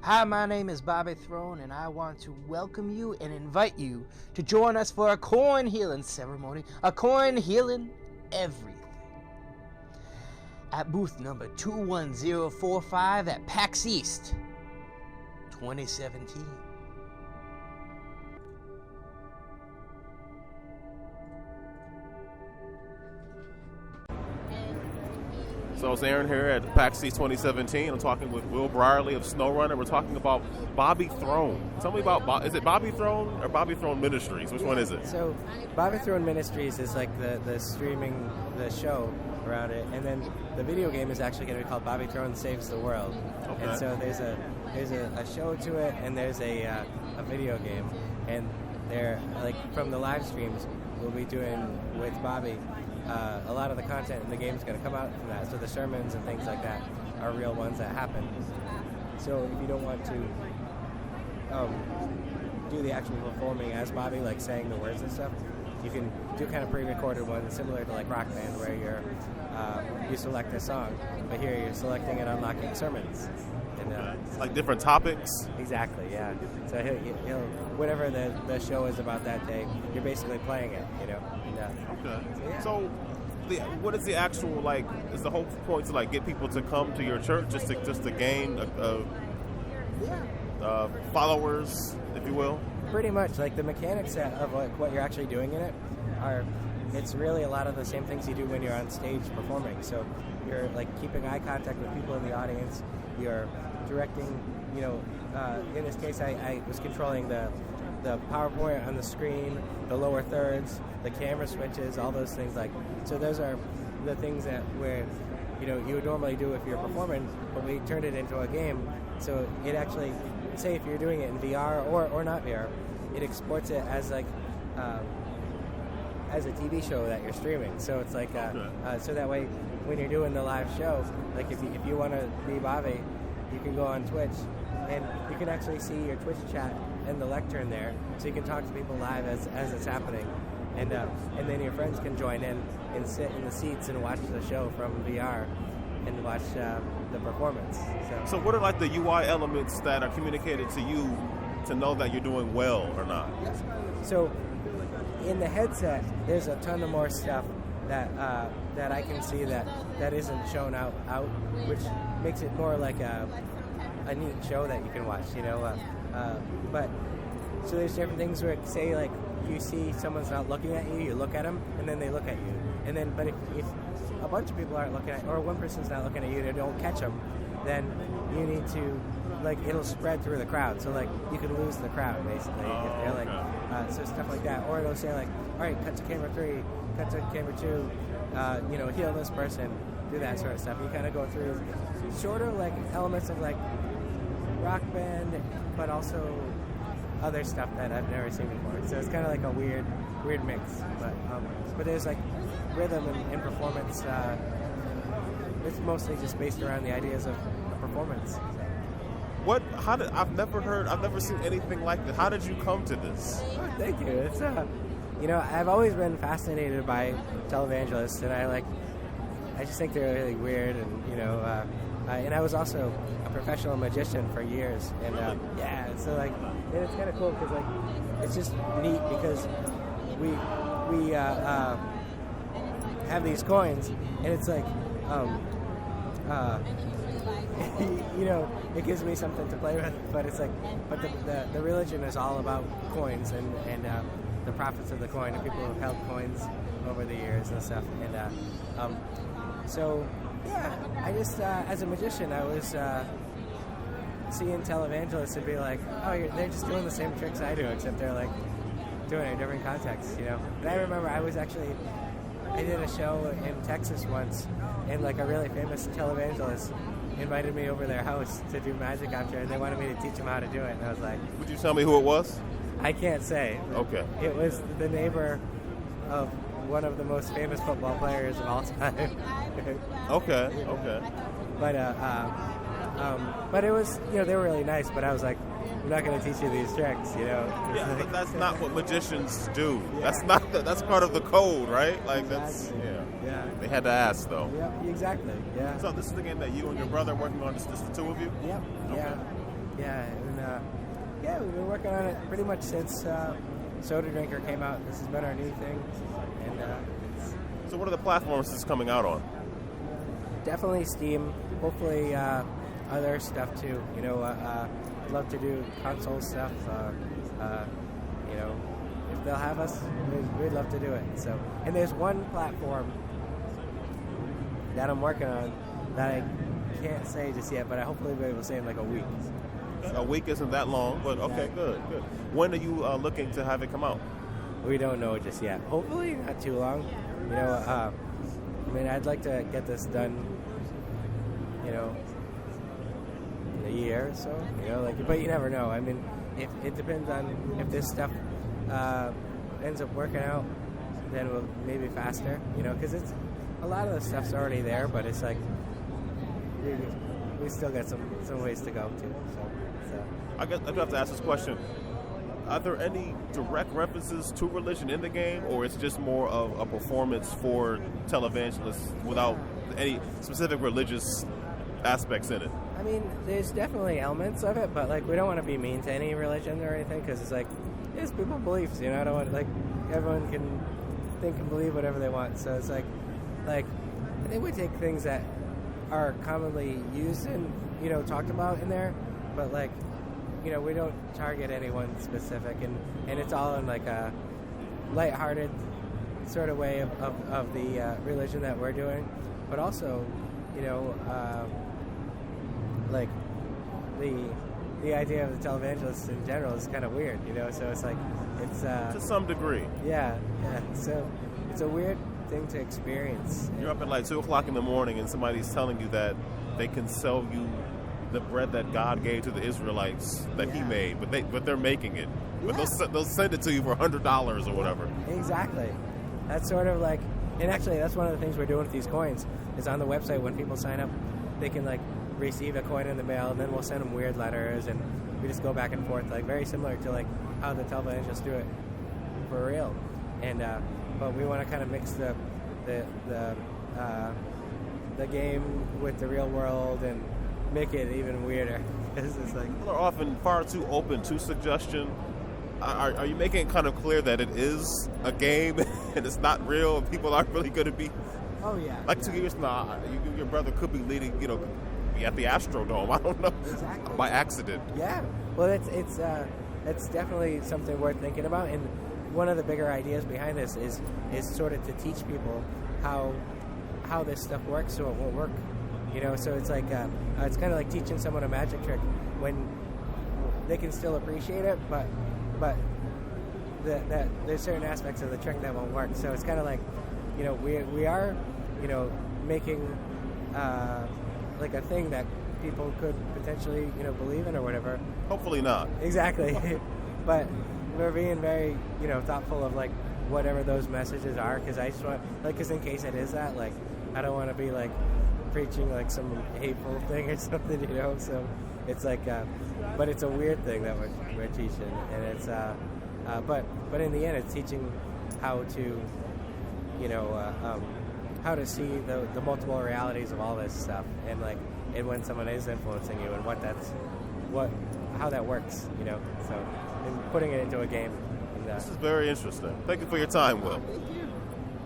Hi, my name is Bobby Throne, and I want to welcome you and invite you to join us for a coin healing ceremony, a coin healing everything, at booth number 21045 at PAX East 2017. So it's Aaron here at PAX East 2017. I'm talking with Will Brierly of SnowRunner. We're talking about Bobby Throne. Tell me about, is it Bobby Throne or Bobby Throne Ministries? Which one is it? So Bobby Throne Ministries is like the streaming, the show around it. And then the video game is actually going to be called Bobby Throne Saves the World. Okay. And so there's a show to it, and there's a video game. And they're, like, from the live streams we'll be doing with Bobby, a lot of the content in the game is going to come out from that. So the sermons and things like that are real ones that happen. So if you don't want to do the actual performing as Bobby, like saying the words and stuff, you can do kind of pre-recorded ones similar to like Rock Band, where you select a song, but here you're selecting and unlocking sermons. And, like different topics? Exactly, yeah. So he'll whatever the show is about that day, you're basically playing it, you know. And, okay. Yeah. So what is the actual, like, is the whole point to like get people to come to your church just to gain followers, if you will? Pretty much, like the mechanics of like what you're actually doing in it it's really a lot of the same things you do when you're on stage performing. So you're like keeping eye contact with people in the audience, you're directing, you know, in this case I was controlling the PowerPoint on the screen, the lower thirds, the camera switches, all those things. Like, so those are the things that where, you know, you would normally do if you're performing, but we turned it into a game. So it actually, say if you're doing it in VR or not VR, it exports it as like as a TV show that you're streaming. So it's like so that way when you're doing the live show, like if you want to be Bobby, you can go on Twitch and you can actually see your Twitch chat and the lectern there, so you can talk to people live as it's happening, and then your friends can join in and sit in the seats and watch the show from VR and watch the performance. So what are like the UI elements that are communicated to you to know that you're doing well or not? So in the headset, there's a ton of more stuff that I can see that isn't shown out, which makes it more like a neat show that you can watch, you know. But so there's different things where, say, like you see someone's not looking at you, you look at them, and then they look at you, and then but if a bunch of people aren't looking at, or one person's not looking at you, and they don't catch them, then you need to, like, it'll spread through the crowd, so like you can lose the crowd basically if they're like so stuff like that, or it'll say like, all right, cut to camera 3, cut to camera 2, you know, heal this person, do that sort of stuff. You kind of go through sort of like elements of like Rock Band, but also other stuff that I've never seen before. So it's kind of like a weird mix. But there's like rhythm and performance. It's mostly just based around the ideas of performance. I've never seen anything like this. How did you come to this? Oh, thank you. It's you know, I've always been fascinated by televangelists, and I just think they're really weird, and you know. And I was also a professional magician for years, and yeah, so like, and it's kind of cool because like, it's just neat because we have these coins, and it's like, you know, it gives me something to play with, but it's like, but the religion is all about coins and the profits of the coin, and people have held coins over the years and stuff, and so. Yeah, I just, as a magician, I was seeing televangelists and be like, oh, they're just doing the same tricks I do, except they're like doing it in different contexts, you know. And I remember I did a show in Texas once, and like a really famous televangelist invited me over their house to do magic after, and they wanted me to teach them how to do it, and I was like... Would you tell me who it was? I can't say. Okay. It was the neighbor of one of the most famous football players of all time. Okay. But it was, you know, they were really nice, but I was like, I'm not going to teach you these tricks, you know. Yeah, but that's not what magicians do. Yeah. That's part of the code, right? Like exactly. Yeah. They had to ask though. Yeah, exactly. Yeah. So this is the game that you and your brother are working on. Just the two of you? Yep. Okay. Yeah. Yeah, and yeah, we've been working on it pretty much since Soda Drinker came out. This has been our new thing, and So what are the platforms this is coming out on? definitely Steam. Hopefully other stuff too. You know, I'd love to do console stuff. You know, if they'll have us, we'd love to do it. So, and there's one platform that I'm working on that I can't say just yet, but I hopefully be able to say in like a week. A week isn't that long, but okay, good. When are you looking to have it come out? We don't know just yet. Hopefully not too long. You know, I mean, I'd like to get this done, you know, in a year or so. You know, like, but you never know. I mean, if it depends on if this stuff ends up working out, then we'll maybe faster. You know, because it's a lot of the stuff's already there, but it's like we still got some ways to go too. So. I guess I do have to ask this question. Are there any direct references to religion in the game, or it's just more of a performance for televangelists without any specific religious aspects in it? I mean, there's definitely elements of it, but like we don't want to be mean to any religion or anything because it's like it's people's beliefs, you know. I don't want like everyone can think and believe whatever they want. So it's like I think we take things that are commonly used and talked about in there, but like. You know, we don't target anyone specific, and it's all in like a lighthearted sort of way of the religion that we're doing, but also, like the idea of the televangelists in general is kind of weird, so it's like it's to some degree. Yeah. So it's a weird thing to experience. You're up at like 2:00 in the morning, and somebody's telling you that they can sell you the bread that God gave to the Israelites that He made, but they're making it. But they'll send it to you for $100 or whatever. Exactly. That's sort of like, and actually that's one of the things we're doing with these coins. Is on the website when people sign up, they can like receive a coin in the mail, and then we'll send them weird letters, and we just go back and forth, like very similar to like how the televangelists do it for real. And but we want to kind of mix the game with the real world and make it even weirder. It's like people are often far too open to suggestion. Are you making it kind of clear that it is a game and it's not real and people aren't really going to be? Oh yeah. Like 2 years from now, your brother could be leading, at the Astrodome. I don't know. Exactly. By accident. Yeah. Well, it's definitely something worth thinking about. And one of the bigger ideas behind this is sort of to teach people how this stuff works, so it won't work. So it's like it's kind of like teaching someone a magic trick when they can still appreciate it, but there's certain aspects of the trick that won't work. So it's kind of like, we are, making like a thing that people could potentially, believe in or whatever. Hopefully not. Exactly. But we're being very, thoughtful of like whatever those messages are, because I just want, because in case it is that, like, I don't want to be like preaching like some hateful thing or something, so it's like but it's a weird thing that we're teaching, and it's but in the end it's teaching how to how to see the multiple realities of all this stuff, and like and when someone is influencing you and how that works, so and putting it into a game. And, this is very interesting. Thank you for your time, Will.